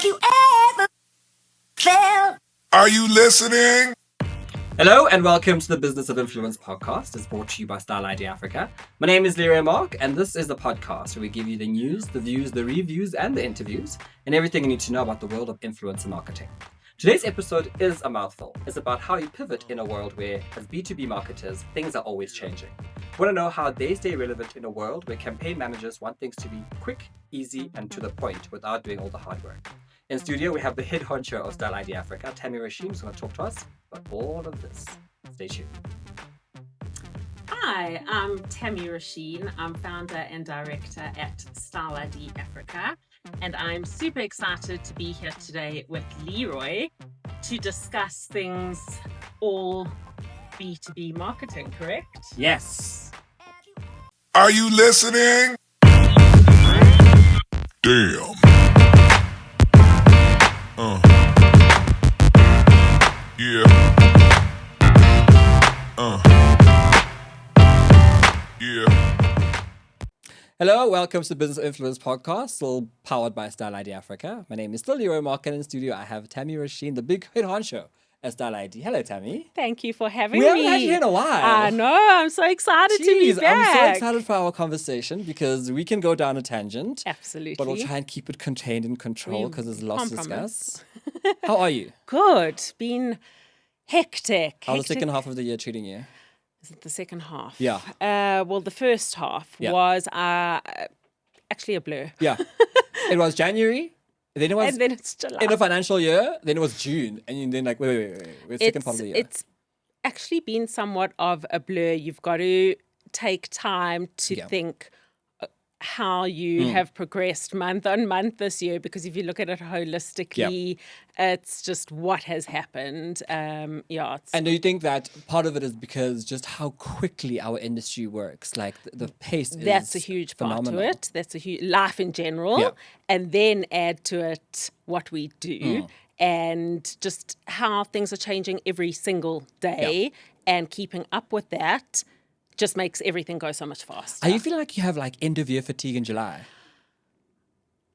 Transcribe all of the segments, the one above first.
you ever felt. Are you listening? Hello and welcome to the Business of Influence podcast. It's brought to you by Style ID Africa. My name is Leroy Mark, and this is the podcast where we give you the news, the views, the reviews, and the interviews, and everything you need to know about the world of influencer marketing. Today's episode is a mouthful. It's about how you pivot in a world where, as B2B marketers, things are always changing. Want to know how they stay relevant in a world where campaign managers want things to be quick, easy, and to the point without doing all the hard work. In studio, we have the head honcho of Style ID Africa, Tami Ruschin, who's going to talk to us about all of this. Stay tuned. Hi, I'm Tami Ruschin. I'm founder and director at Style ID Africa, and I'm super excited to be here today with Leroy to discuss things all B2B marketing, correct? Yes. Are you listening? Damn. Yeah. Yeah. Hello, welcome to the Business of Influence podcast, still powered by Style ID Africa. My name is still Leroy Mark, and in studio I have Tami Ruschin, the big head honcho at Style ID. Hello, Tami. Thank you for having We me. haven't had you here in a while. I know, I'm so excited to be Jeez, back. I'm so excited for our conversation because we can go down a tangent. Absolutely. But we'll try and keep it contained in control because there's lots to Compromise. discuss. How are you? Good. Been hectic. How's the second half of the year treating you? Is it the second half? Yeah. Well, the first half Yeah. was actually a blur. Yeah. It was January, then it was And then it's July. in a financial year, then it was June, and then like, wait, where's the second part of the year? It's actually been somewhat of a blur. You've got to take time to Yeah. think how you have progressed month on month this year, because if you look at it holistically, it's just what has happened. It's And do you think that part of it is because just how quickly our industry works? Like the pace that's a is huge phenomenal. part to it. That's a huge life in general, Yeah. and then add to it what we do and just how things are changing every single day, and keeping up with that just makes everything go so much faster. Are you feeling like you have like end of year fatigue in July?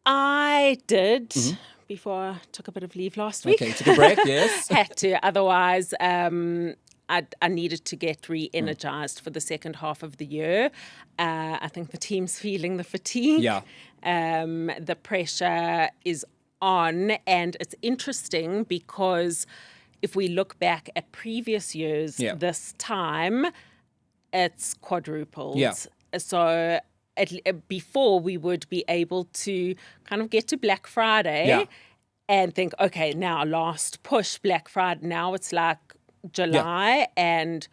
I did before I took a bit of leave last week. Okay, you took a break, yes. Had to, otherwise I needed to get re-energized for the second half of the year. I think the team's feeling the fatigue. Yeah. The pressure is on, and it's interesting because if we look back at previous years, this time it's quadrupled. Yeah. So before we would be able to kind of get to Black Friday and think, okay, now last push Black Friday. Now it's like July and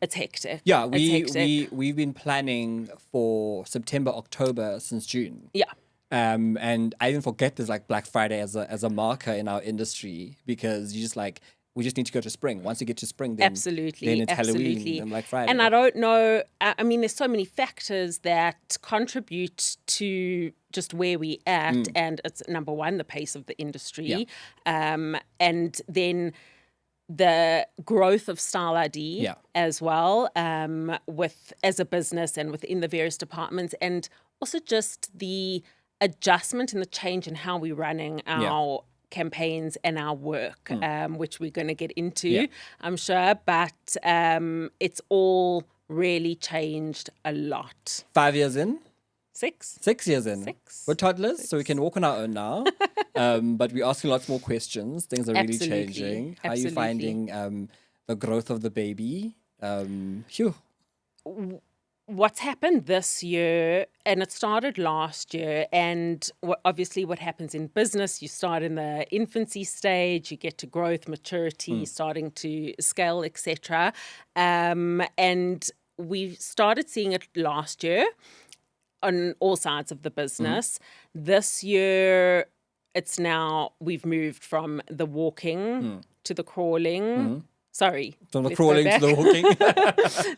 it's hectic. Yeah, It's hectic. we've been planning for September, October since June. Yeah. And I even forget there's like Black Friday as a marker in our industry, because you just like, we just need to go to spring. Once you get to spring, then Absolutely. then it's absolutely. Halloween and Black Friday. And I don't know, I mean, there's so many factors that contribute to just where we at. And it's number one, the pace of the industry. And then the growth of Style ID as well, with as a business and within the various departments, and also just the adjustment and the change in how we're running our campaigns and our work, which we're going to get into, I'm sure. But it's all really changed a lot. 5 years in? 6? 6 years in. 6. We're toddlers, so we can walk on our own now. But we're asking lots more questions. Things are really Absolutely. changing. How are Absolutely. you finding the growth of the baby? Phew. What's happened this year, and it started last year, and obviously what happens in business, you start in the infancy stage, you get to growth, maturity, starting to scale, etc. And we started seeing it last year on all sides of the business. This year, it's now, we've moved from the walking to the crawling. Sorry. From the let's crawling go to the back. walking.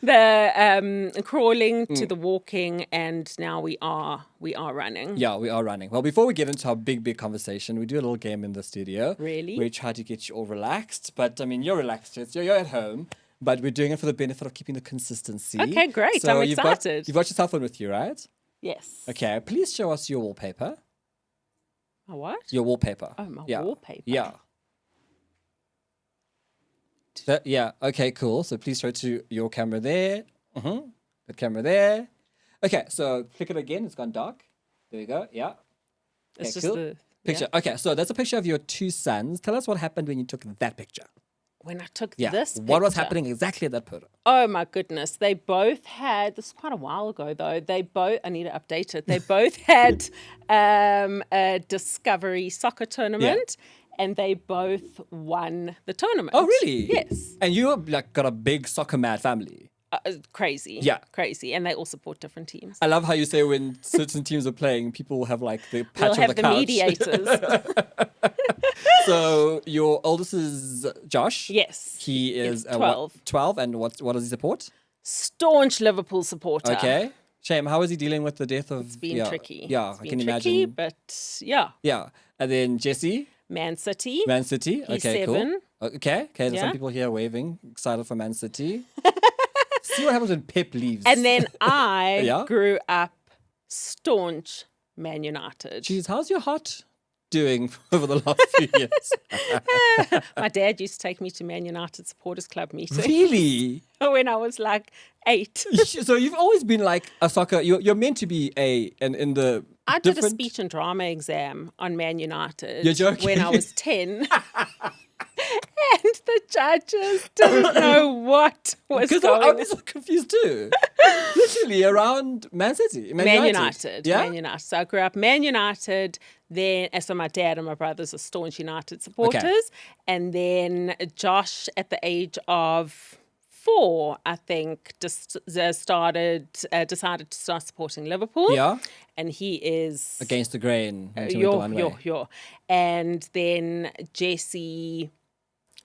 The crawling to the walking, and now we are running. Yeah, we are running. Well, before we get into our big conversation, we do a little game in the studio. Really? We try to get you all relaxed. But, I mean, you're relaxed. You're at home. But we're doing it for the benefit of keeping the consistency. Okay, great. So I'm excited. You've got your cell phone with you, right? Yes. Okay, please show us your wallpaper. My what? Your wallpaper. Oh, my yeah. wallpaper. Yeah. Yeah. Okay, cool. So please show to your camera there. The camera there. Okay, so click it again. It's gone dark. There we go. Yeah. It's Okay, just cool. the Picture. yeah. Okay, so that's a picture of your two sons. Tell us what happened when you took that picture. When I took Yeah. this What was picture- happening exactly at that photo? Oh my goodness. They both had, this is quite a while ago though, I need to update it. They both had a Discovery soccer tournament and they both won the tournament. Oh, really? Yes. And you like got a big soccer mad family. Crazy. Yeah. Crazy. And they all support different teams. I love how you say when certain teams are playing, people have like the patch We'll of have the the couch. mediators. So your oldest is Josh. Yes. He is 12. 12, and what does he support? Staunch Liverpool supporter. Okay. Shame. How is he dealing with the death of? It's been tricky. Yeah, It's I been can tricky, imagine. but yeah. Yeah, and then Jesse, Man City. Man City. He's Okay, 7. cool. Okay. There's some Yeah. people here waving, excited for Man City. See what happens when Pep leaves. And then I Yeah? grew up staunch Man United. Jeez, how's your heart doing over the last few years? My dad used to take me to Man United Supporters Club meetings Really? when I was like 8. So you've always been like a soccer. You're meant to be in the. I did a different- speech and drama exam on Man United You're joking. when I was 10. And the judges didn't know what was Because going I'm on. so confused too. Literally around Man City, Man United. Yeah. Man United. So I grew up Man United. Then, so my dad and my brothers are staunch United supporters. And then Josh, at the age of 4, I think, decided to start supporting Liverpool. Yeah. And he is Against the grain. went the one way. And then Jesse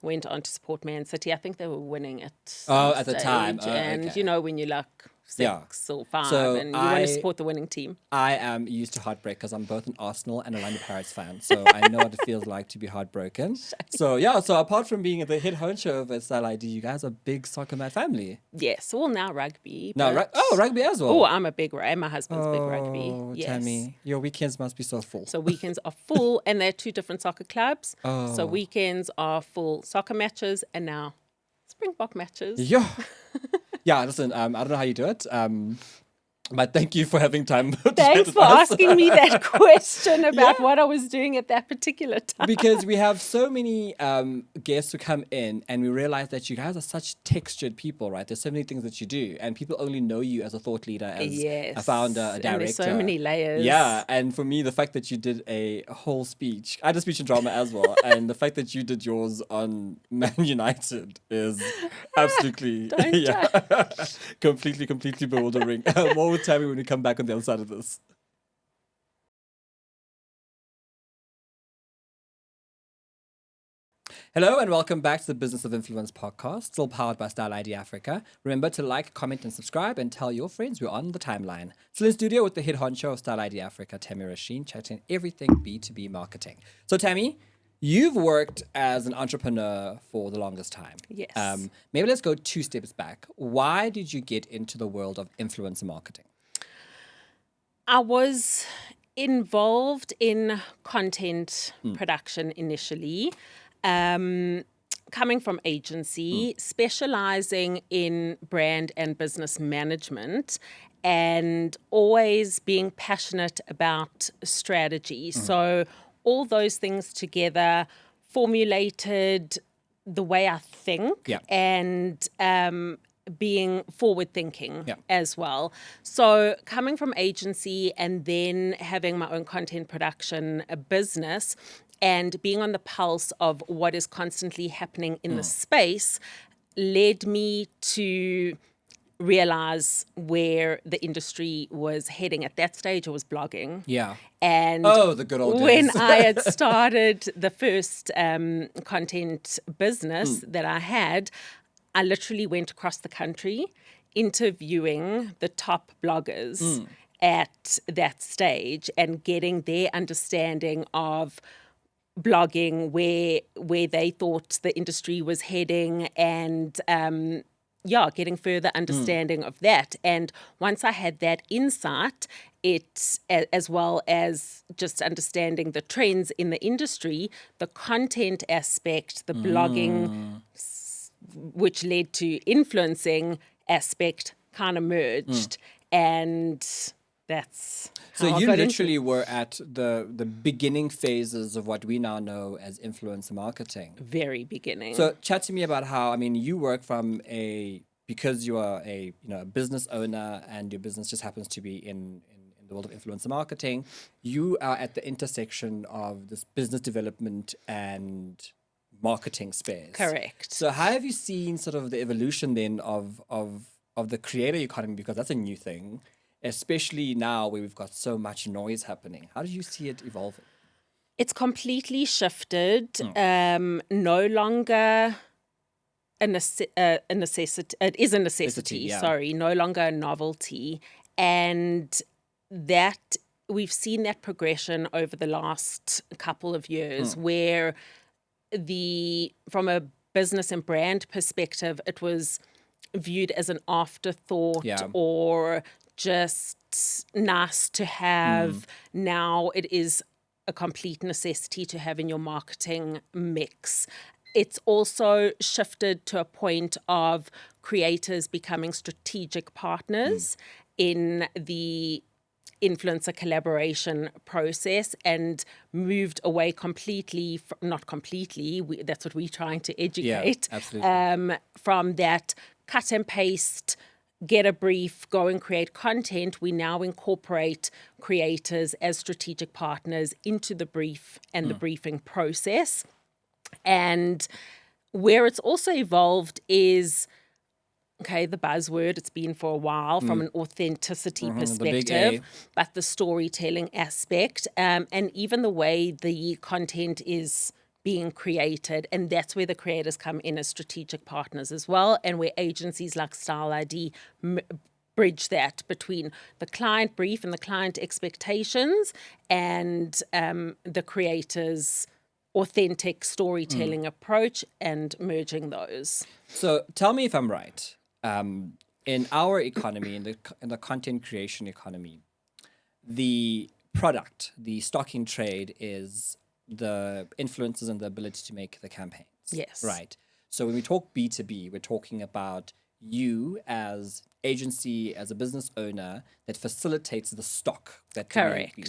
went on to support Man City. I think they were winning it. Oh, at the time. Oh, And okay. you know, when you're like 6 or 5 So and you want to support the winning team. I am used to heartbreak because I'm both an Arsenal and a Orlando Pirates fan. So I know what it feels like to be heartbroken. So apart from being the head honcho of Style ID, you guys are a big soccer mad family. Yes, well now rugby. No, but- rugby as well. Oh, I'm a big rugby. My husband's big rugby. Oh, Yes. Tammy, your weekends must be so full. So weekends are full, and they're 2 different soccer clubs. Oh. So weekends are full soccer matches, and now Springbok matches. Yeah. Yeah, listen, I don't know how you do it. But thank you for having time. to chat Thanks with for us. asking me that question about what I was doing at that particular time. Because we have so many guests who come in and we realize that you guys are such textured people, right? There's so many things that you do and people only know you as a thought leader, as a founder, a director. And there's so many layers. Yeah, and for me, the fact that you did a whole speech, I did a speech and drama as well, and the fact that you did yours on Man United is absolutely, completely bewildering. More with Tammy when we come back on the other side of this. Hello and welcome back to the Business of Influence podcast, still powered by Style ID Africa. Remember to like, comment, and subscribe, and tell your friends we're on the timeline. Still in studio with the head honcho of Style ID Africa, Tami Ruschin, chatting everything B2B marketing. So, Tami, you've worked as an entrepreneur for the longest time. Yes. Maybe let's go 2 steps back. Why did you get into the world of influencer marketing? I was involved in content production initially. Coming from agency, specializing in brand and business management, and always being passionate about strategy. So all those things together formulated the way I think and being forward thinking as well. So coming from agency and then having my own content production business and being on the pulse of what is constantly happening in the space led me to realize where the industry was heading. At that stage, I was blogging. Yeah. And the good old days. when I had started the first content business that I had, I literally went across the country interviewing the top bloggers at that stage and getting their understanding of blogging, where they thought the industry was heading, and getting further understanding of that. And once I had that insight, as well as just understanding the trends in the industry, the content aspect, the blogging, which led to influencing aspect, kind of merged. And that's So how I you got into literally were at the beginning phases of what we now know as influencer marketing. very beginning. So chat to me about how, I mean, you work from because you are a business owner and your business just happens to be in the world of influencer marketing, you are at the intersection of this business development and marketing space. Correct. So how have you seen sort of the evolution then of the creator economy, because that's a new thing, especially now where we've got so much noise happening? How do you see it evolving? It's completely shifted. No longer a necessity. It is a necessity. Yeah. Sorry, no longer a novelty, and that we've seen that progression over the last couple of years, where from a business and brand perspective, it was viewed as an afterthought or just nice to have. Now it is a complete necessity to have in your marketing mix. It's also shifted to a point of creators becoming strategic partners in the influencer collaboration process, and moved away completely, not completely, that's what we're trying to educate, absolutely. from that cut and paste, get a brief, go and create content. We now incorporate creators as strategic partners into the brief and the briefing process. And where it's also evolved is, the buzzword, it's been for a while from an authenticity perspective, but the storytelling aspect, and even the way the content is being created. And that's where the creators come in as strategic partners as well, and where agencies like Style ID bridge that between the client brief and the client expectations and the creators' authentic storytelling approach, and merging those. So tell me if I'm right. In our economy, in the content creation economy, the product, the stock in trade is the influencers and the ability to make the campaigns. Yes. Right. So when we talk B2B, we're talking about you as agency, as a business owner that facilitates the stock that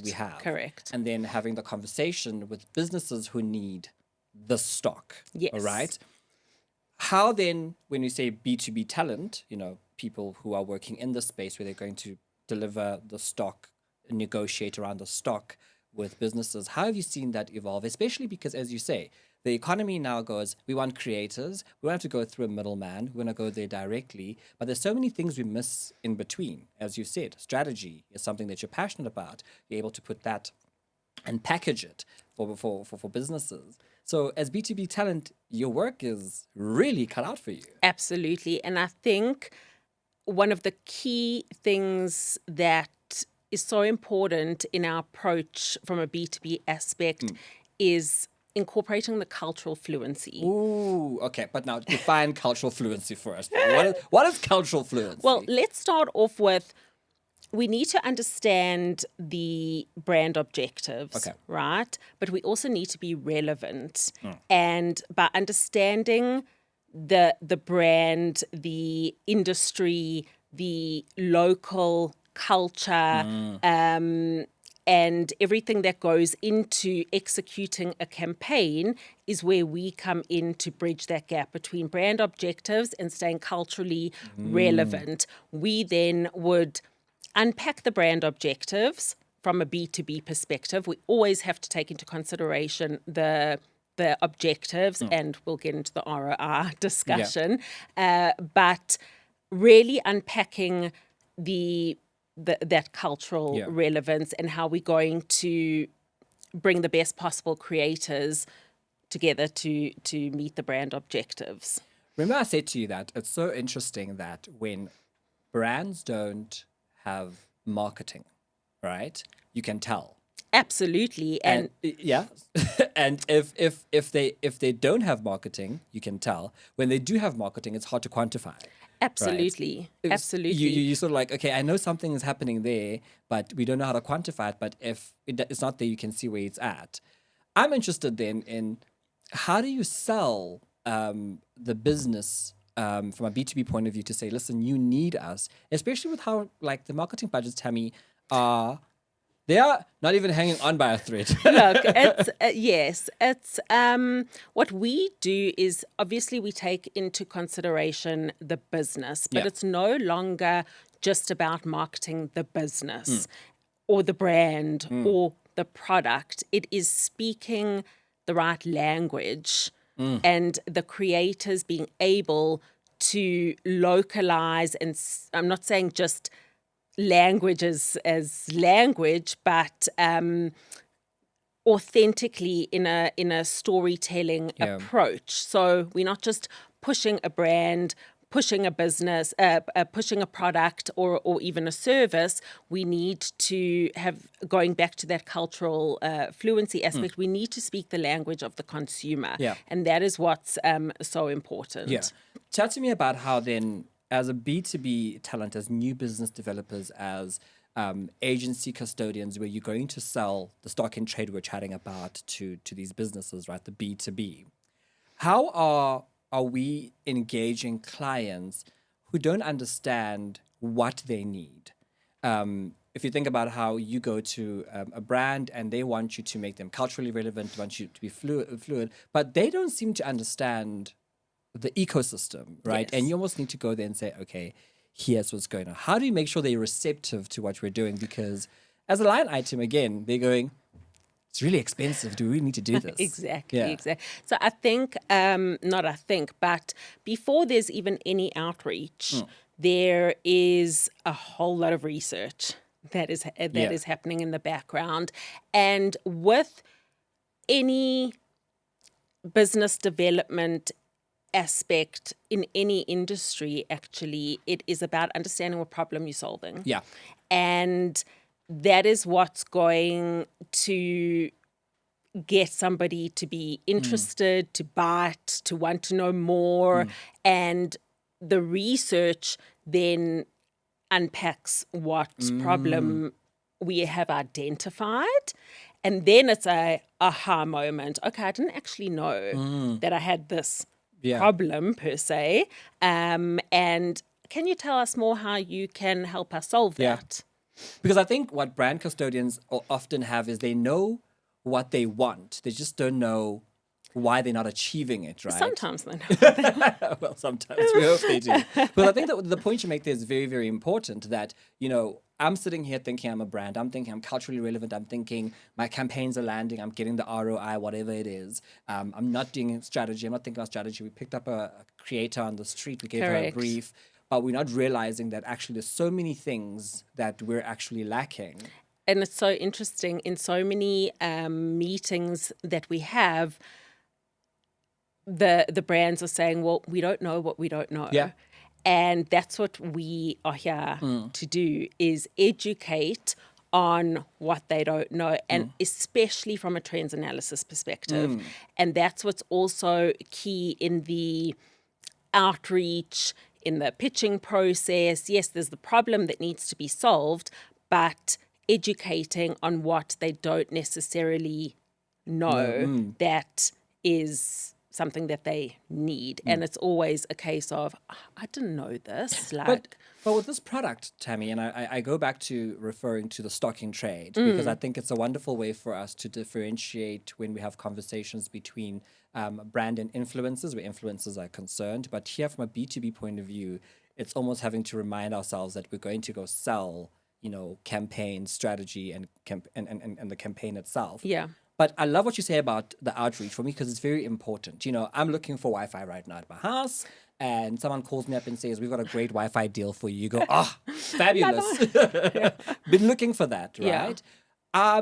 we have. Correct. And then having the conversation with businesses who need the stock. Yes. All right. How then, when you say B2B talent, people who are working in the space where they're going to deliver the stock, negotiate around the stock with businesses, how have you seen that evolve? Especially because, as you say, the economy now goes, we want creators, we don't have to go through a middleman, we want to go there directly, but there's so many things we miss in between. As you said, strategy is something that you're passionate about. You're able to put that and package it for businesses. So as B2B talent, your work is really cut out for you. Absolutely. And I think one of the key things that is so important in our approach from a B2B aspect is incorporating the cultural fluency. Ooh, okay. But now define cultural fluency for us. What is cultural fluency? Well, let's start off with, we need to understand the brand objectives, right? But we also need to be relevant. And by understanding the brand, the industry, the local culture, and everything that goes into executing a campaign is where we come in to bridge that gap between brand objectives and staying culturally relevant. We then would unpack the brand objectives from a B2B perspective. We always have to take into consideration the objectives, and we'll get into the ROI discussion. But really unpacking that cultural relevance and how we're going to bring the best possible creators together to meet the brand objectives. Remember I said to you that it's so interesting that when brands don't have marketing, right? You can tell. Absolutely. And yeah. And if they don't have marketing, you can tell. When they do have marketing, it's hard to quantify. Absolutely. Absolutely. You sort of like, okay, I know something is happening there, but we don't know how to quantify it. But if it's not there, you can see where it's at. I'm interested then in how do you sell the business from a B2B point of view to say, listen, you need us, especially with how like the marketing budgets, Tami, are. They are not even hanging on by a thread. Look, it's yes, it's what we do is obviously we take into consideration the business, but Yeah. it's no longer just about marketing the business or the brand or the product. It is speaking the right language and the creators being able to localize, and I'm not saying just language as language, but authentically in a storytelling approach. So we're not just pushing a brand, pushing a business, pushing a product or even a service. We need to have, going back to that cultural fluency aspect, we need to speak the language of the consumer. Yeah. And that is what's so important. Yeah. Chat to me about how then, as a B2B talent, as new business developers, as agency custodians, where you're going to sell the stock in trade we're chatting about to these businesses, right? The B2B. How are we engaging clients who don't understand what they need? If you think about how you go to a brand and they want you to make them culturally relevant, want you to be fluid, but they don't seem to understand the ecosystem, right? Yes. And you almost need to go there and say, okay, here's what's going on. How do you make sure they're receptive to what we're doing? Because as a line item, again, they're going, it's really expensive. Do we need to do this? Exactly, Yeah. exactly. So I think, but before there's even any outreach, there is a whole lot of research that is happening in the background. And with any business development aspect in any industry, actually, it is about understanding what problem you're solving. Yeah. And that is what's going to get somebody to be interested, to bite, to want to know more. And the research then unpacks what problem we have identified. And then it's a aha moment. Okay, I didn't actually know that I had this problem per se. And can you tell us more how you can help us solve that? Because I think what brand custodians often have is they know what they want. They just don't know why they're not achieving it, right? Sometimes they know. Well, sometimes we hope they do. But I think that the point you make there is very, very important that, you know, I'm sitting here thinking I'm a brand. I'm thinking I'm culturally relevant. I'm thinking my campaigns are landing. I'm getting the ROI, whatever it is. I'm not doing strategy. I'm not thinking about strategy. We picked up a creator on the street. We gave her a Correct. brief. But we're not realizing that actually there's so many things that we're actually lacking. And it's so interesting in so many meetings that we have, the brands are saying, well, we don't know what we don't know. Yeah. And that's what we are here to do, is educate on what they don't know, and especially from a trends analysis perspective. And that's what's also key in the outreach, in the pitching process. Yes, there's the problem that needs to be solved, but educating on what they don't necessarily know that is something that they need. And it's always a case of, "Oh, I didn't know this." But with this product, Tami, and I go back to referring to the stock in trade, because I think it's a wonderful way for us to differentiate when we have conversations between brand and influencers, where influencers are concerned. But here, from a B2B point of view, it's almost having to remind ourselves that we're going to go sell, you know, campaign strategy and the campaign itself. Yeah. But I love what you say about the outreach for me, because it's very important. You know, I'm looking for Wi-Fi right now at my house, and someone calls me up and says, we've got a great Wi-Fi deal for you. You go, oh, fabulous. Been looking for that, right? Yeah.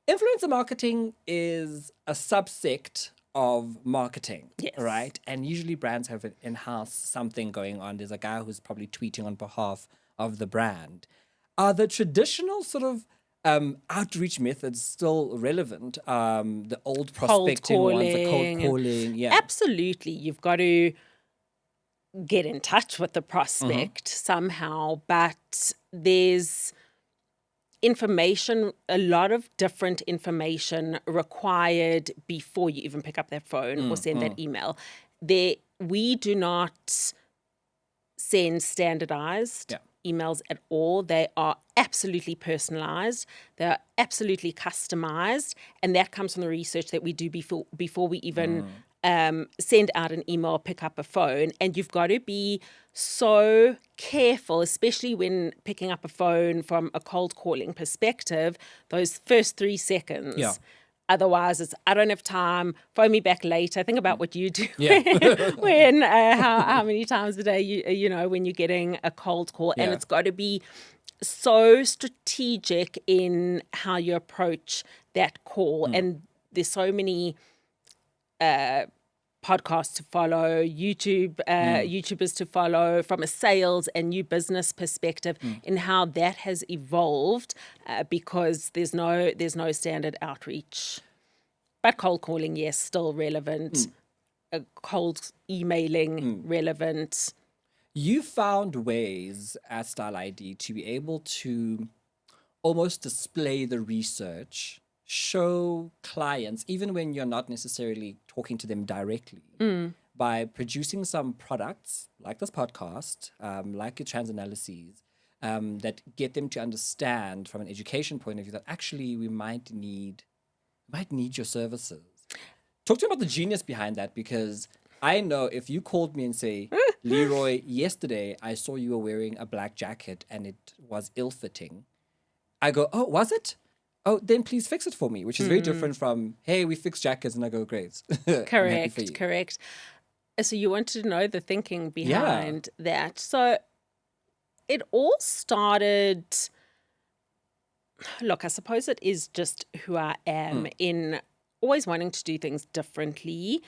Influencer marketing is a subsect of marketing, Yes. right? And usually brands have an in-house something going on. There's a guy who's probably tweeting on behalf of the brand. Are the traditional sort of outreach methods still relevant? The old prospecting ones, the cold calling, yeah. Absolutely. You've got to get in touch with the prospect somehow, but there's information, a lot of different information required before you even pick up that phone or send that email. We do not send standardized emails at all. They are absolutely personalized. They are absolutely customized. And that comes from the research that we do before we even send out an email, pick up a phone. And you've got to be so careful, especially when picking up a phone from a cold calling perspective, those first 3 seconds. Yeah. Otherwise, it's, I don't have time, phone me back later. Think about what you do how many times a day, you know, when you're getting a cold call. And it's got to be so strategic in how you approach that call. And there's so many podcasts to follow, YouTubers to follow from a sales and new business perspective in how that has evolved because there's no standard outreach. But cold calling, yes, still relevant. Cold emailing, relevant. You found ways at Style ID to be able to almost display the research, show clients, even when you're not necessarily talking to them directly, by producing some products like this podcast, like your trans analyses, that get them to understand from an education point of view that actually we might need your services. Talk to me about the genius behind that, because I know if you called me and say, Leroy, yesterday I saw you were wearing a black jacket and it was ill-fitting, I go, oh, was it? Oh, then please fix it for me, which is very different from, hey, we fix jackets, and I go, great. Correct. So you wanted to know the thinking behind that. So it all started, look, I suppose it is just who I am in always wanting to do things differently,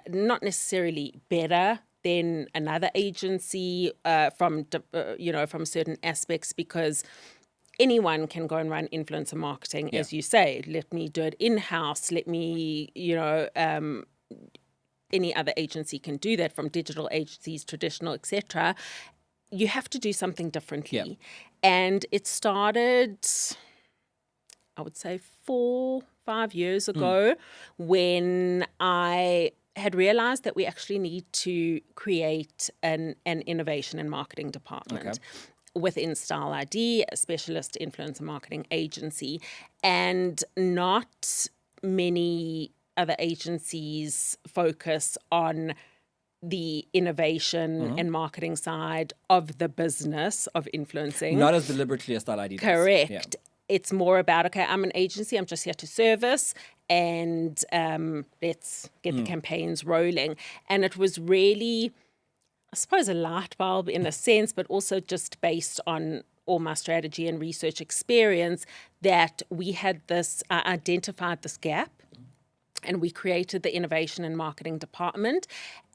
not necessarily better than another agency from certain aspects, because anyone can go and run influencer marketing, as you say. Let me do it in-house. Let me, any other agency can do that, from digital agencies, traditional, etc. You have to do something differently. And it started, I would say 4-5 years ago, when I had realized that we actually need to create an innovation and marketing department within Style ID, a specialist influencer marketing agency. And not many other agencies focus on the innovation and marketing side of the business of influencing. Not as deliberately as Style ID does. Correct. Yeah. It's more about, okay, I'm an agency, I'm just here to service, and let's get the campaigns rolling. And it was really, I suppose, a light bulb in a sense, but also just based on all my strategy and research experience, that we had this, identified this gap, and we created the innovation and marketing department.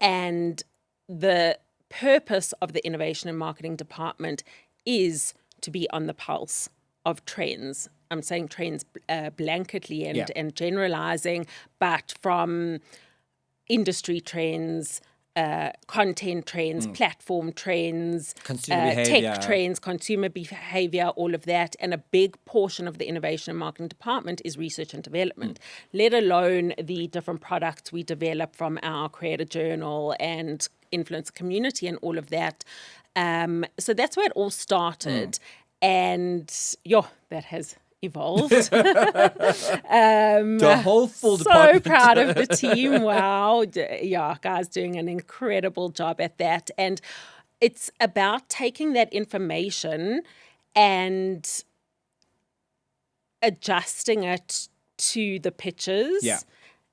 And the purpose of the innovation and marketing department is to be on the pulse of trends. I'm saying trends blanketly and generalizing, but from industry trends, content trends, platform trends, Consumer behavior. tech trends, consumer behavior, all of that. And a big portion of the innovation and marketing department is research and development, let alone the different products we develop from our creator journal and influencer community and all of that. So that's where it all started. And that has evolved. To a whole full so department. proud of the team. Wow. Guys doing an incredible job at that. And it's about taking that information and adjusting it to the pitches,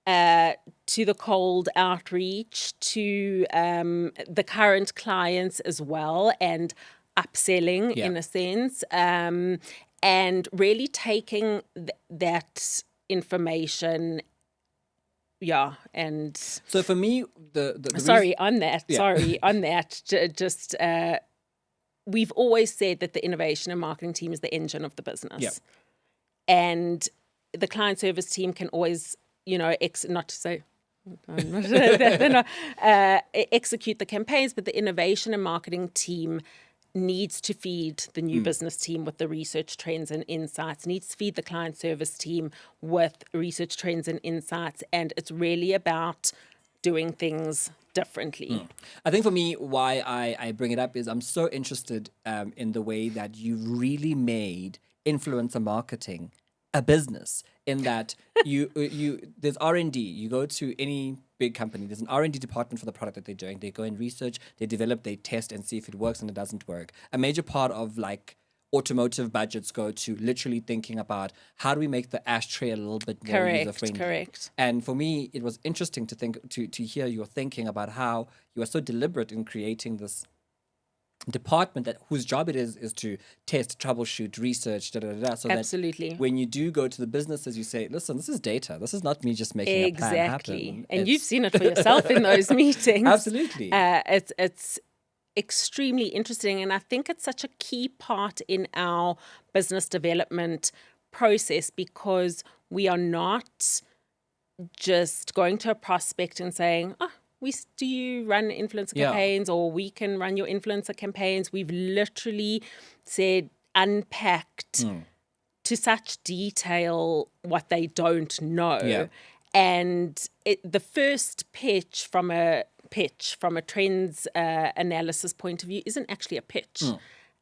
to the cold outreach, to the current clients as well, and upselling in a sense. And really taking that information, and... So for me, the just we've always said that the innovation and marketing team is the engine of the business. Yep. And the client service team can always, not to say execute the campaigns, but the innovation and marketing team needs to feed the new business team with the research, trends, and insights, needs to feed the client service team with research, trends, and insights. And it's really about doing things differently. I think for me, why I bring it up is I'm so interested in the way that you really made influencer marketing a business. In that you there's R&D. You go to any big company, there's an R&D department for the product that they're doing. They go and research, they develop, they test and see if it works and it doesn't work. A major part of like automotive budgets go to literally thinking about how do we make the ashtray a little bit more user-friendly. Correct. And for me, it was interesting to think to hear your thinking about how you are so deliberate in creating this department that whose job it is to test, troubleshoot, research, so Absolutely. that when you do go to the businesses, you say, listen, this is data. This is not me just making a plan happen. And you've seen it for yourself in those meetings. Absolutely. It's extremely interesting. And I think it's such a key part in our business development process, because we are not just going to a prospect and saying, do you run influencer campaigns, or we can run your influencer campaigns? We've literally said, unpacked to such detail what they don't know. Yeah. And the first pitch from a trends analysis point of view isn't actually a pitch.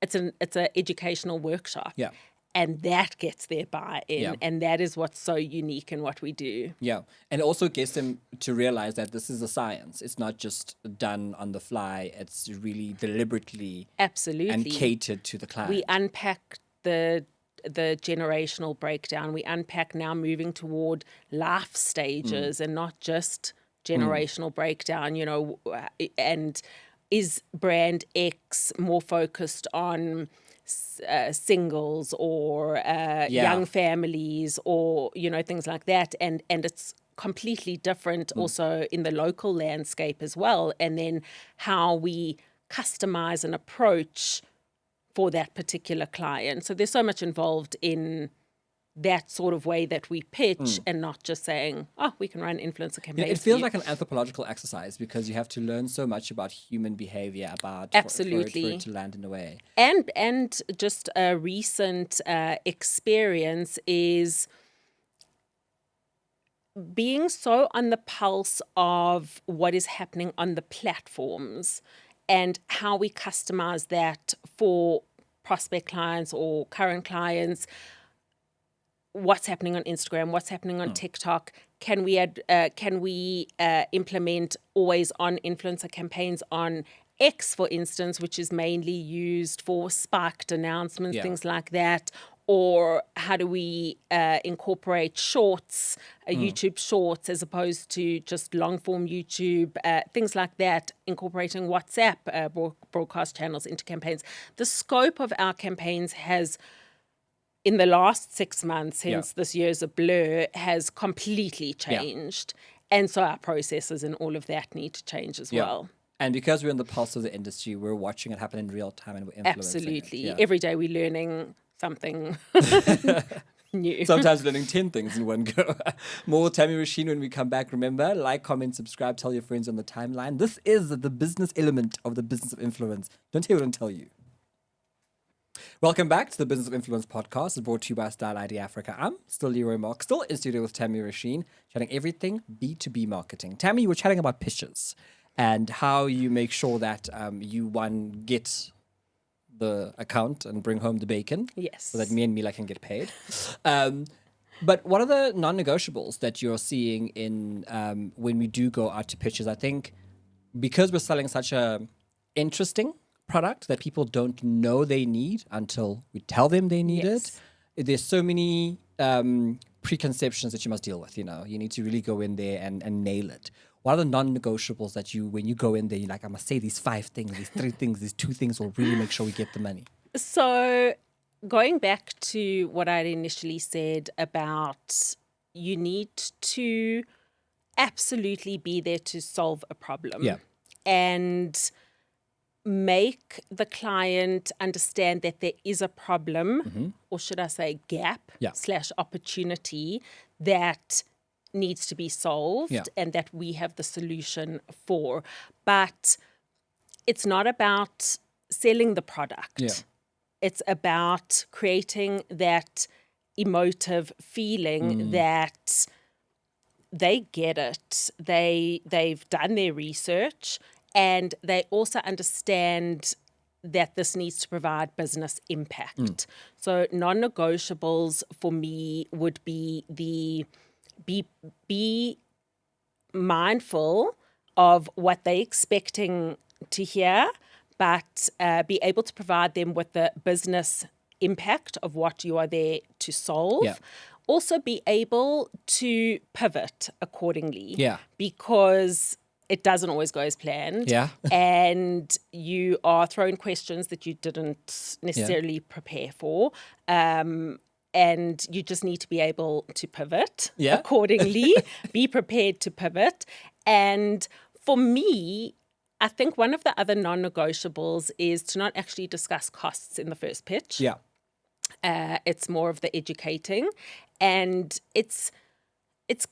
It's an educational workshop. Yeah. And that gets their buy-in. Yeah. And that is what's so unique in what we do. Yeah. And it also gets them to realize that this is a science. It's not just done on the fly. It's really deliberately Absolutely. and catered to the client. We unpack the generational breakdown. We unpack now moving toward life stages and not just generational breakdown, and is brand X more focused on singles or young families, or things like that, and it's completely different also in the local landscape as well, and then how we customize an approach for that particular client. So there's so much involved in that sort of way that we pitch, and not just saying, we can run influencer campaigns. It feels like an anthropological exercise, because you have to learn so much about human behavior, about Absolutely. for it to land in a way. And just a recent experience is being so on the pulse of what is happening on the platforms and how we customize that for prospect clients or current clients. What's happening on Instagram? What's happening on TikTok? Can we implement always on influencer campaigns on X, for instance, which is mainly used for spiked announcements, things like that? Or how do we incorporate shorts, YouTube shorts, as opposed to just long form YouTube, things like that, incorporating WhatsApp broadcast channels into campaigns. The scope of our campaigns has, in the last 6 months, since this year's a blur, has completely changed. And so our processes and all of that need to change as well. And because we're in the pulse of the industry, we're watching it happen in real time and we're influencing Absolutely. it. Every day we're learning something new. Sometimes learning 10 things in one go. More Tami Ruschin when we come back. Remember, like, comment, subscribe, tell your friends on the timeline. This is the business element of the business of influence. Don't hear what I tell you. Welcome back to the Business of Influence podcast, brought to you by Style ID Africa. I'm still Leroy Mark, still in studio with Tami Ruschin, chatting everything B2B marketing. Tami, you were chatting about pitches and how you make sure that you, get the account and bring home the bacon. Yes. So that me and Mila can get paid. But what are the non-negotiables that you're seeing in when we do go out to pitches? I think because we're selling such a interesting product that people don't know they need until we tell them they need it. There's so many preconceptions that you must deal with. You need to really go in there and nail it. What are the non-negotiables that when you go in there, you're like, I must say these 5 things, these 3 things, these 2 things will really make sure we get the money? So going back to what I initially said about you need to absolutely be there to solve a problem. Yeah. And make the client understand that there is a problem, or should I say gap / opportunity that needs to be solved Yeah. and that we have the solution for. But it's not about selling the product. Yeah. It's about creating that emotive feeling that they get it. They've done their research and they also understand that this needs to provide business impact. So non-negotiables for me would be be mindful of what they're expecting to hear, but be able to provide them with the business impact of what you are there to solve. Yeah. Also be able to pivot accordingly. Yeah. Because it doesn't always go as planned. Yeah. And you are thrown questions that you didn't necessarily prepare for. And you just need to be able to pivot Yeah. accordingly, be prepared to pivot. And for me, I think one of the other non-negotiables is to not actually discuss costs in the first pitch. Yeah. It's more of the educating, and it's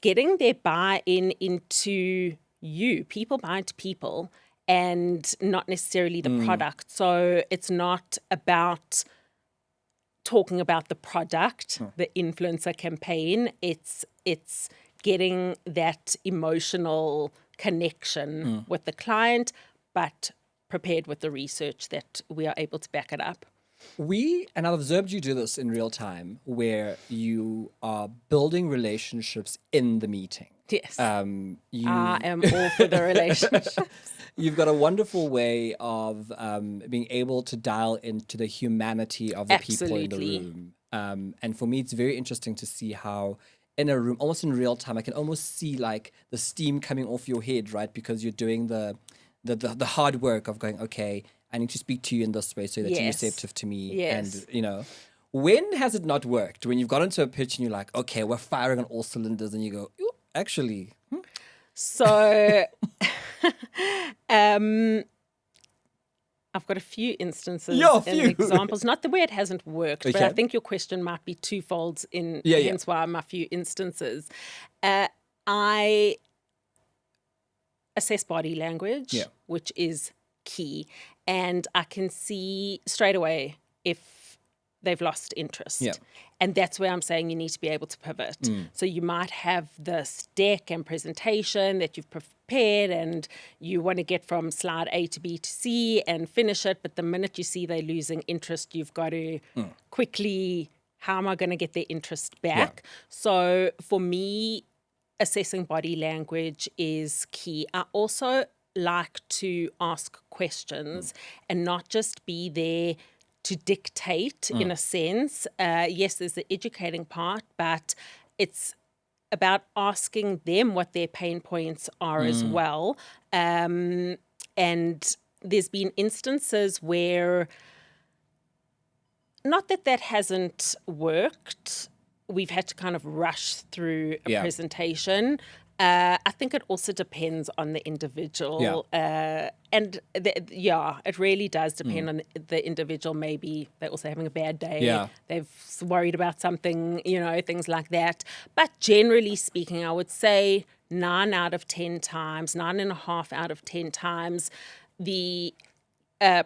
getting their buy-in into you. People buy into people and not necessarily the product. So it's not about talking about the product, the influencer campaign. It's getting that emotional connection with the client, but prepared with the research that we are able to back it up. And I've observed you do this in real time, where you are building relationships in the meeting. Yes. You, I am all for the relationships. You've got a wonderful way of being able to dial into the humanity of the people in the Absolutely. room. And for me, it's very interesting to see how in a room, almost in real time, I can almost see like the steam coming off your head, right? Because you're doing the hard work of going, okay, I need to speak to you in this way so that you're Yes. receptive to me. Yes. And, you know, when has it not worked? When you've got into a pitch and you're like, okay, we're firing on all cylinders, and you go, "Ooh, actually, So I've got a few instances Yeah, a and few. examples. Not the way it hasn't worked, but I Okay. think your question might be twofold in Yeah, yeah. hence why my few instances. I assess body language, Yeah. which is key. And I can see straight away if they've lost interest. Yeah. And that's where I'm saying you need to be able to pivot. So you might have this deck and presentation that you've prepared and you want to get from slide A to B to C and finish it. But the minute you see they're losing interest, you've got to quickly, how am I going to get their interest back? So for me, assessing body language is key. I also like to ask questions and not just be there to dictate in a sense. Yes, there's the educating part, but it's about asking them what their pain points are as well. And there's been instances where, not that that hasn't worked, we've had to kind of rush through a Yeah. presentation. I think it also depends on the individual. It really does depend on the individual. Maybe they're also having a bad day. Yeah. They've worried about something, things like that. But generally speaking, I would say 9.5 out of 10 times, the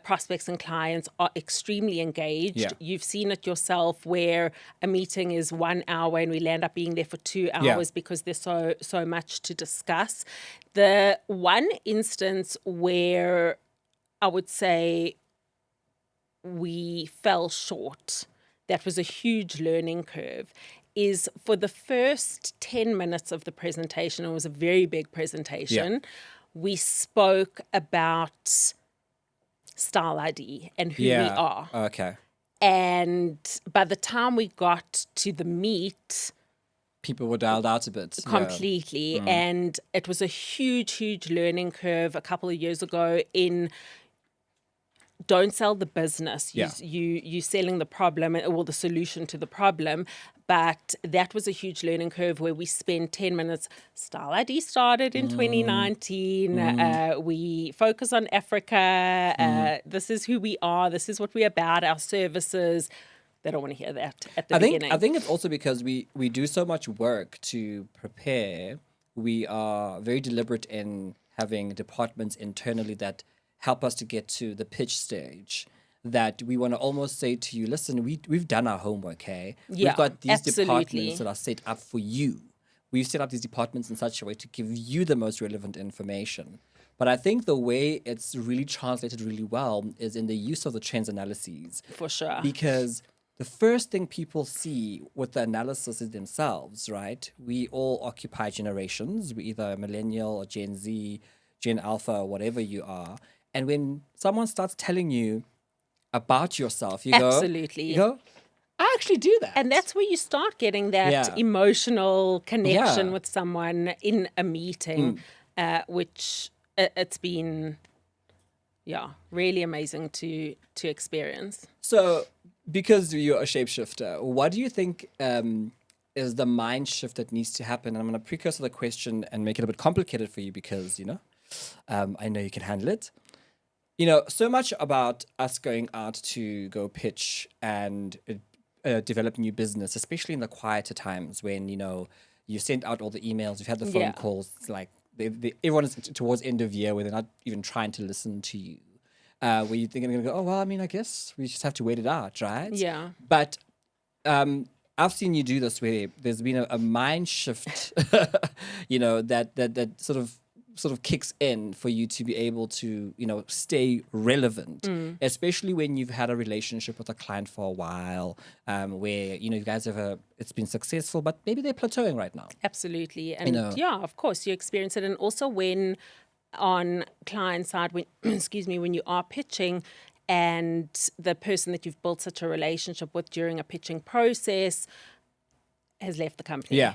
prospects and clients are extremely engaged. Yeah. You've seen it yourself where a meeting is 1 hour and we land up being there for 2 hours because there's so much to discuss. The one instance where I would say we fell short, that was a huge learning curve, is for the first 10 minutes of the presentation. It was a very big presentation. We spoke about style ID and who we are. Okay. And by the time we got to the meet, People were dialed out a bit. completely, and it was a huge learning curve a couple of years ago in don't sell the business. You selling the problem or the solution to the problem. But that was a huge learning curve where we spent 10 minutes. Style ID started in 2019. We focus on Africa. This is who we are. This is what we're about, our services. they don't want to hear that at the beginning. I think it's also because we do so much work to prepare. We are very deliberate in having departments internally that help us to get to the pitch stage, that we want to almost say to you, listen, we've done our homework, hey? Yeah, We've got these absolutely. departments that are set up for you. We've set up these departments in such a way to give you the most relevant information. But I think the way it's really translated really well is in the use of the trends analyses. For sure. Because the first thing people see with the analysis is themselves, right? We all occupy generations. We're either millennial or Gen Z, Gen Alpha, or whatever you are. And when someone starts telling you about yourself, you Absolutely. go, I actually do that. And that's where you start getting that Yeah. emotional connection Yeah. with someone in a meeting, which it's been, really amazing to experience. So, because you're a shapeshifter, what do you think is the mind shift that needs to happen? And I'm going to precursor the question and make it a bit complicated for you because, I know you can handle it. So much about us going out to go pitch and develop new business, especially in the quieter times when, you sent out all the emails, you've had the phone Yeah. calls, it's like everyone is towards end of year where they're not even trying to listen to you. Where you're thinking, oh, well, I mean, I guess we just have to wait it out, right? Yeah. But I've seen you do this where there's been a mind shift, that sort of kicks in for you to be able to, stay relevant, especially when you've had a relationship with a client for a while, where, you guys it's been successful, but maybe they're plateauing right now. Absolutely. And of course, you experience it. And also when on client side, when when you are pitching and the person that you've built such a relationship with during a pitching process has left the company. Yeah.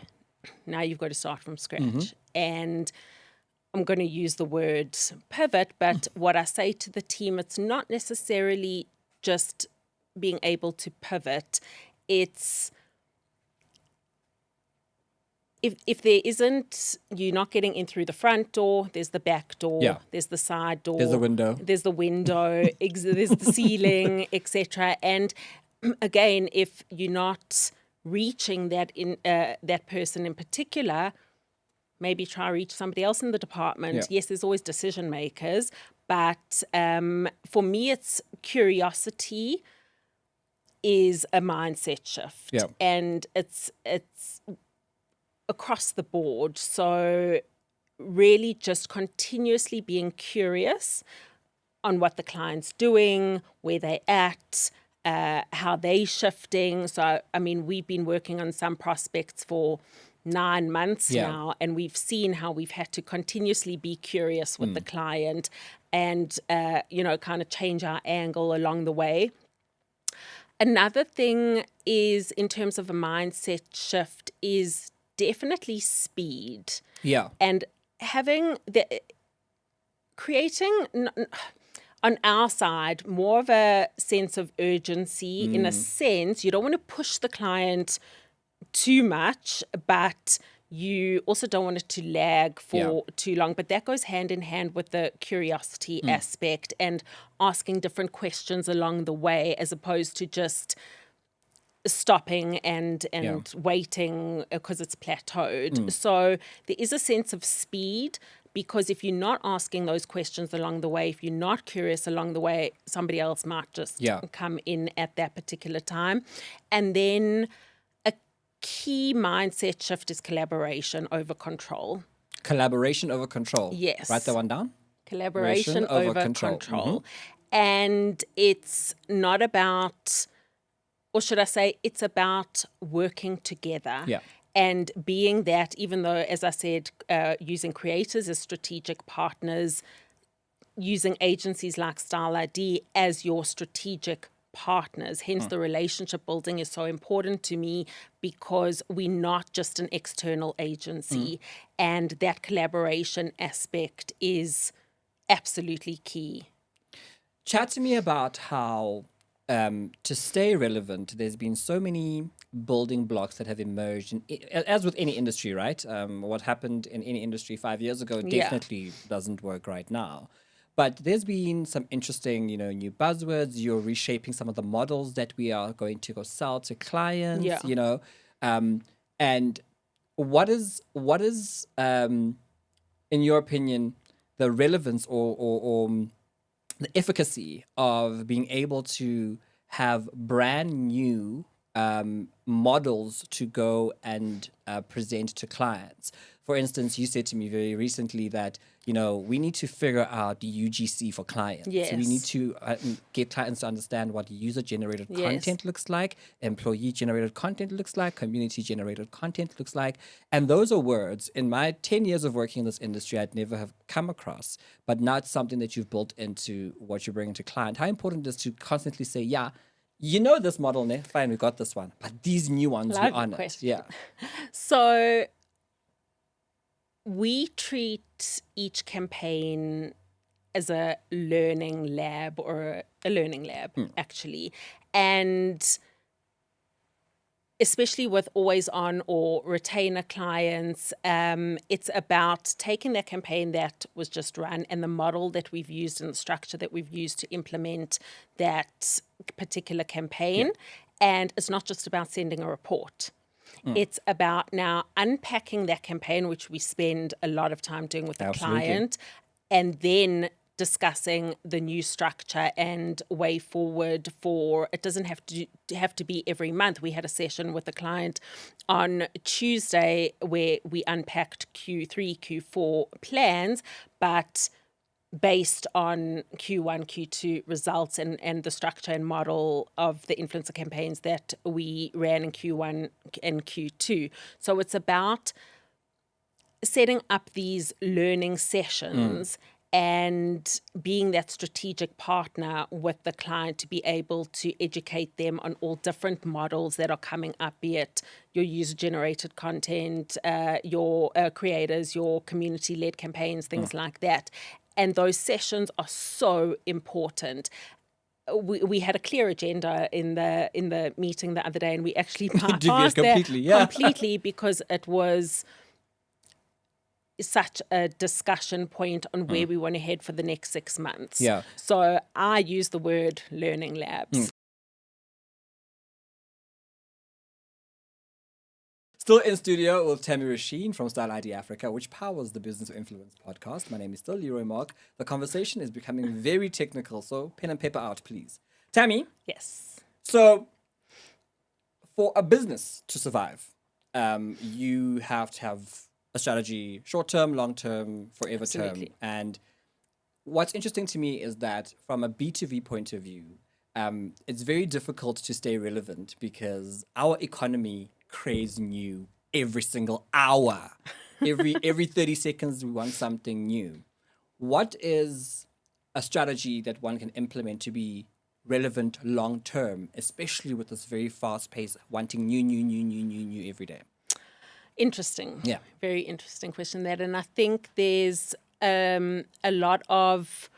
Now you've got to start from scratch. And I'm going to use the word pivot, but what I say to the team, it's not necessarily just being able to pivot. It's if there isn't, you're not getting in through the front door, there's the back door, there's the side door, There's the window, there's the ceiling, etc. And again, if you're not reaching that person in particular, maybe try reach somebody else in the department. Yeah. Yes, there's always decision makers, but for me, it's curiosity is a mindset shift, and it's across the board. So really, just continuously being curious on what the client's doing, where they're at, how they're shifting. So, I mean, we've been working on some prospects for 9 months now, and we've seen how we've had to continuously be curious with the client and, kind of change our angle along the way. Another thing is, in terms of a mindset shift, is definitely speed. Yeah. And creating on our side more of a sense of urgency. In a sense, you don't want to push the client too much, but you also don't want it to lag for too long. But that goes hand in hand with the curiosity aspect and asking different questions along the way, as opposed to just stopping and waiting because it's plateaued. So there is a sense of speed, because if you're not asking those questions along the way, if you're not curious along the way, somebody else might just come in at that particular time. And then a key mindset shift is collaboration over control. Collaboration over control. Yes. Write that one down. Collaboration over control. Mm-hmm. And it's not about, or should I say, it's about working together. Yeah. And being that, even though, as I said, using creators as strategic partners, using agencies like Style ID as your strategic partners. Hence, the relationship building is so important to me, because we're not just an external agency. And that collaboration aspect is absolutely key. Chat to me about how, to stay relevant, there's been so many building blocks that have emerged, as with any industry, right? What happened in any industry 5 years ago definitely doesn't work right now. But there's been some interesting, new buzzwords. You're reshaping some of the models that we are going to go sell to clients, Yeah. And what is in your opinion, the relevance or the efficacy of being able to have brand new models to go and present to clients? For instance, you said to me very recently that, we need to figure out the UGC for clients. Yes. We need to get clients to understand what user-generated Yes. content looks like, employee-generated content looks like, community-generated content looks like. And those are words in my 10 years of working in this industry I'd never have come across, but not something that you've built into what you're bringing to client. How important is to constantly say, this model, ne? Fine, we got this one, but these new ones, Love we're on the it. question. Yeah. So we treat each campaign as a learning lab or a learning lab, actually. And especially with always on or retainer clients, it's about taking that campaign that was just run and the model that we've used and the structure that we've used to implement that particular campaign. And it's not just about sending a report. It's about now unpacking that campaign, which we spend a lot of time doing with the Absolutely. client, and then discussing the new structure and way forward for it. Doesn't have to be every month. We had a session with a client on Tuesday where we unpacked Q3, Q4 plans, but based on Q1, Q2 results and the structure and model of the influencer campaigns that we ran in Q1 and Q2. So it's about setting up these learning sessions and being that strategic partner with the client to be able to educate them on all different models that are coming up, be it your user-generated content, your creators, your community-led campaigns, things like that. And those sessions are so important. We had a clear agenda in the meeting the other day, and we actually bypassed that completely because it was such a discussion point on where we want to head for the next 6 months. Yeah. So I use the word learning labs. Still in studio with Tami Ruschin from Style ID Africa, which powers the Business of Influence podcast. My name is still Leroy Mark. The conversation is becoming very technical, so pen and paper out, please. Tami, Yes. so for a business to survive, you have to have a strategy, short-term, long-term, forever Absolutely. term. And what's interesting to me is that from a B2B point of view, it's very difficult to stay relevant because our economy craves new every single hour. Every 30 seconds, we want something new. What is a strategy that one can implement to be relevant long term, especially with this very fast pace, wanting new every day? Interesting. Yeah. Very interesting question there. And I think there's a lot of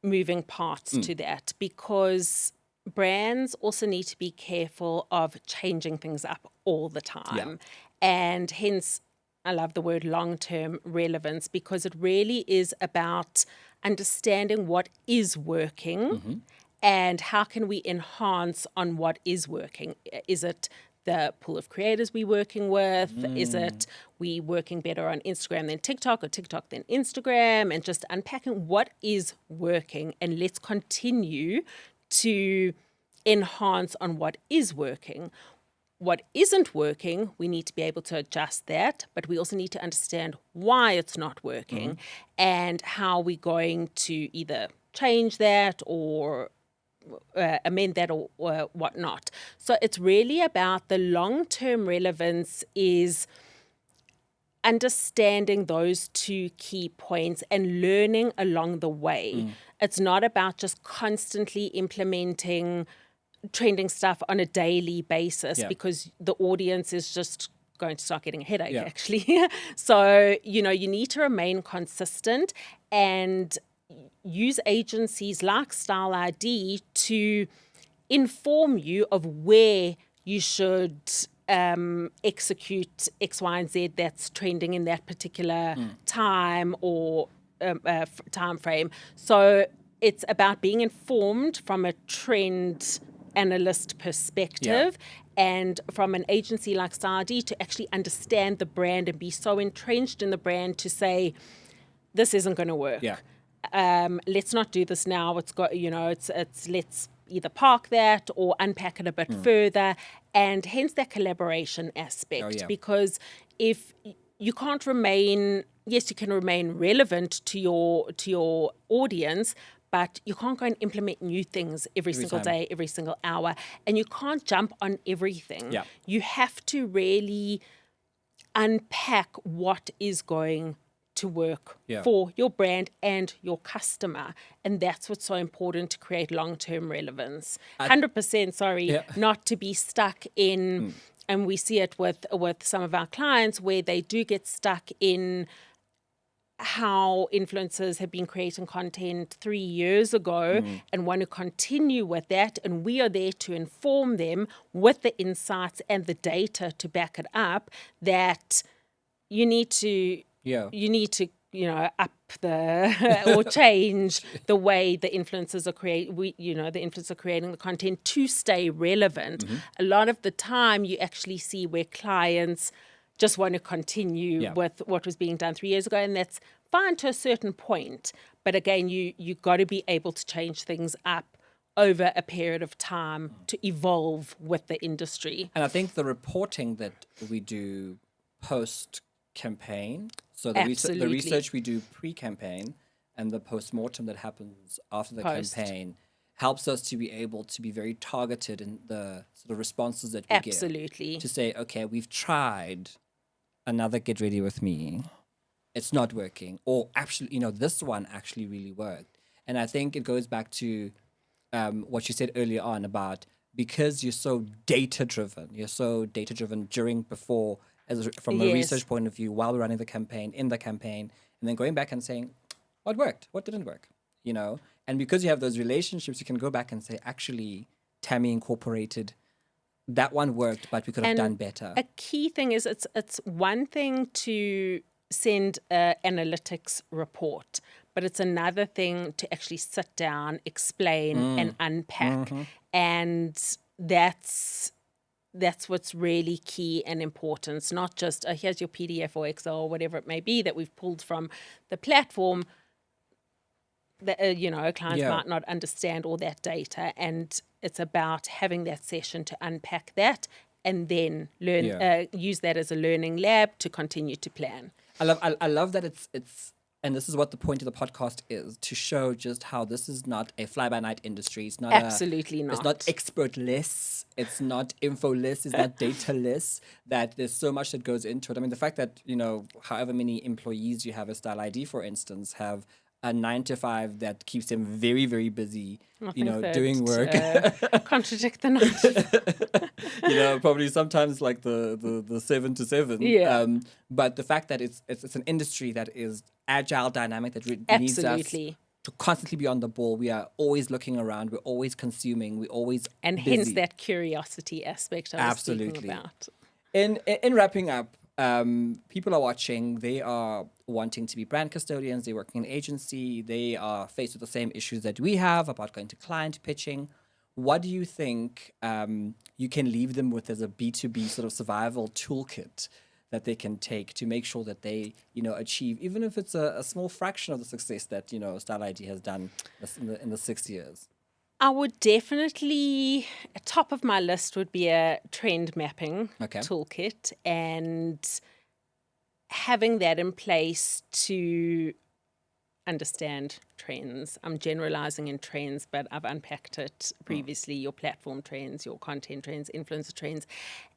moving parts to that because brands also need to be careful of changing things up all the time. And hence, I love the word long-term relevance because it really is about understanding what is working and how can we enhance on what is working. Is it the pool of creators we're working with? Is it we working better on Instagram than TikTok or TikTok than Instagram? And just unpacking what is working and let's continue to enhance on what is working. What isn't working, we need to be able to adjust that, but we also need to understand why it's not working and how we're going to either change that or amend that or whatnot. So it's really about the long-term relevance is understanding those two key points and learning along the way. It's not about just constantly implementing trending stuff on a daily basis because the audience is just going to start getting a headache, actually. So, you need to remain consistent and use agencies like Style ID to inform you of where you should execute X, Y, and Z that's trending in that particular time or time frame. So it's about being informed from a trend analyst perspective, and from an agency like Saudi to actually understand the brand and be so entrenched in the brand to say, this isn't going to work. Yeah. Let's not do this now. It's got, it's let's either park that or unpack it a bit further, and hence that collaboration aspect. Because if you can't remain, yes, you can remain relevant to your audience, but you can't go and implement new things every single day, every single hour, and you can't jump on everything. Yeah. You have to really unpack what is going to work for your brand and your customer. And that's what's so important to create long-term relevance. 100%, not to be stuck in, and we see it with some of our clients where they do get stuck in how influencers have been creating content 3 years ago and want to continue with that. And we are there to inform them with the insights and the data to back it up, that you need to up the or change the way the influencers are creating the content to stay relevant. A lot of the time you actually see where clients just want to continue with what was being done 3 years ago, and that's fine to a certain point. But again, you got to be able to change things up over a period of time to evolve with the industry. And I think the reporting that we do post-campaign, so the research we do pre-campaign and the post-mortem that happens after the campaign helps us to be able to be very targeted in the sort of responses that we give. To say, okay, we've tried another Get Ready With Me. It's not working. Or actually, this one actually really worked. And I think it goes back to what you said earlier on about, because you're so data-driven before, from a research point of view, while we're running the campaign, in the campaign, and then going back and saying, what worked? What didn't work? And because you have those relationships, you can go back and say, actually, Tami incorporated, that one worked, but we could have done better. A key thing is it's one thing to send an analytics report, but it's another thing to actually sit down, explain, and unpack. And that's what's really key and important. It's not just, here's your PDF or Excel or whatever it may be that we've pulled from the platform. That clients might not understand all that data, and it's about having that session to unpack that and then learn, use that as a learning lab to continue to plan. I love that it's and this is what the point of the podcast is, to show just how this is not a fly-by-night industry. It's not absolutely not. It's not expert-less. It's not info-less. It's not data-less. That there's so much that goes into it. I mean, the fact that however many employees you have at Style ID, for instance, have a 9-to-5 that keeps them very, very busy, doing work. Contradict the 9-to-5. Probably sometimes like the 7-to-7. Yeah. But the fact that it's an industry that is agile, dynamic, that needs us to constantly be on the ball. We are always looking around. We're always consuming. We're always and busy. Hence that curiosity aspect I was speaking about. In wrapping up, people are watching. They are wanting to be brand custodians. They're working in agency. They are faced with the same issues that we have about going to client pitching. What do you think you can leave them with as a B2B sort of survival toolkit that they can take to make sure that they, achieve, even if it's a small fraction of the success that, Style ID has done in the 6 years? I would definitely, top of my list would be a trend mapping toolkit, and having that in place to understand trends. I'm generalizing in trends, but I've unpacked it previously, your platform trends, your content trends, influencer trends,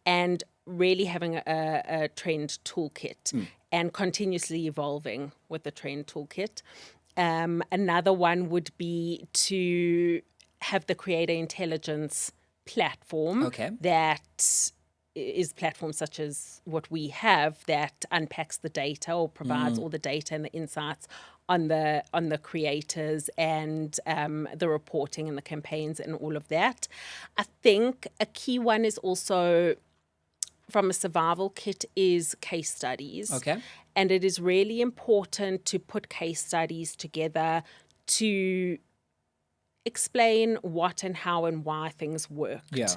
and really having a trend toolkit and continuously evolving with the trend toolkit. Another one would be to have the creator intelligence platform that is platforms such as what we have that unpacks the data or provides all the data and the insights on the creators and the reporting and the campaigns and all of that. I think a key one is also from a survival kit is case studies. Okay. And it is really important to put case studies together to explain what and how and why things worked. Yeah.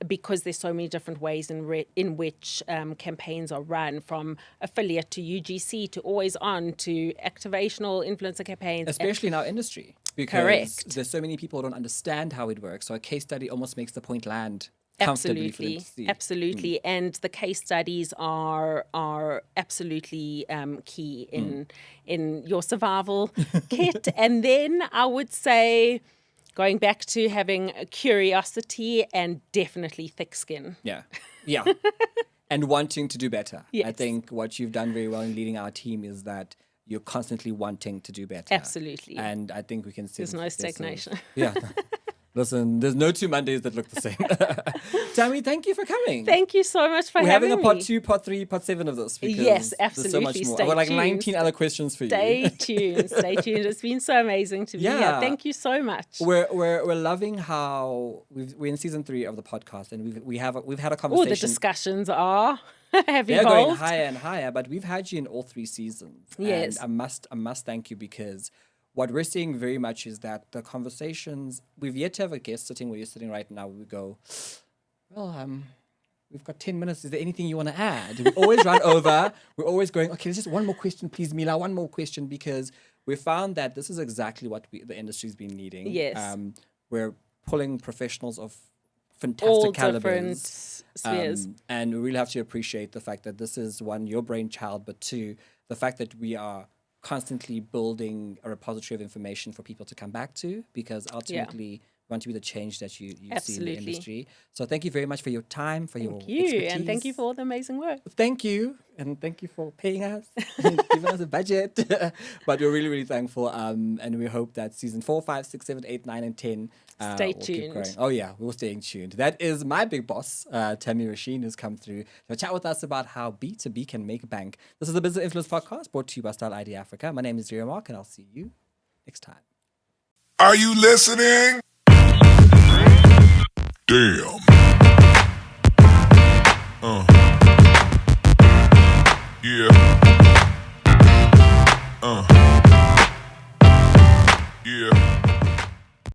Because there's so many different ways in which campaigns are run, from affiliate to UGC to always on to activational influencer campaigns. Especially in our industry. Because Correct. there's so many people who don't understand how it works. So a case study almost makes the point land comfortably for them to see. Absolutely. And the case studies are absolutely key in your survival kit. And then I would say, going back to having a curiosity and definitely thick skin. Yeah. Yeah. And wanting to do better. I Yes. think what you've done very well in leading our team is that you're constantly wanting to do better. Absolutely. And I think we can see There's no stagnation. Yeah. Listen, there's no 2 Mondays that look the same. Tammy, thank you for coming. Thank you so much for We're having having me. a part 2, part 3, part 7 of this. Because Yes, there's so much absolutely. more. Stay I've got like tuned. 19 other questions for Stay you. tuned. Stay tuned. It's been so amazing to be here. Yeah. Thank you so much. We're loving how we're in season 3 of the podcast, and we've had a Oh, conversation. the discussions are have They're going evolved. higher and higher, but we've had you in all 3 seasons. Yes. And I must thank you, because what we're seeing very much is that the conversations, we've yet to have a guest sitting where you're sitting right now. We go, well, we've got 10 minutes. Is there anything you want to add? We always run over. We're always going, okay, there's just one more question, please, Mila, one more question, because we found that this is exactly what the industry's been needing. Yes. We're pulling professionals of fantastic All calibers. different spheres. And we really have to appreciate the fact that this is, 1, your brainchild, but 2, the fact that we are constantly building a repository of information for people to come back to, because ultimately we want to be the change that you see in the Absolutely. industry. So thank you very much for your time, for your Thank you. expertise. And thank you for all the amazing work. Thank you. And thank you for paying us, and giving us a budget. But we're really, really thankful. And we hope that season 4, 5, 6, 7, 8, 9, and 10 Stay will keep tuned. growing. Oh, yeah, we're staying tuned. That is my big boss, Tami Ruschin, who's come through to chat with us about how B2B can make bank. This is the Business Influence Podcast, brought to you by Style ID Africa. My name is Zero Mark, and I'll see you next time. Are you listening? Damn. Yeah. Yeah.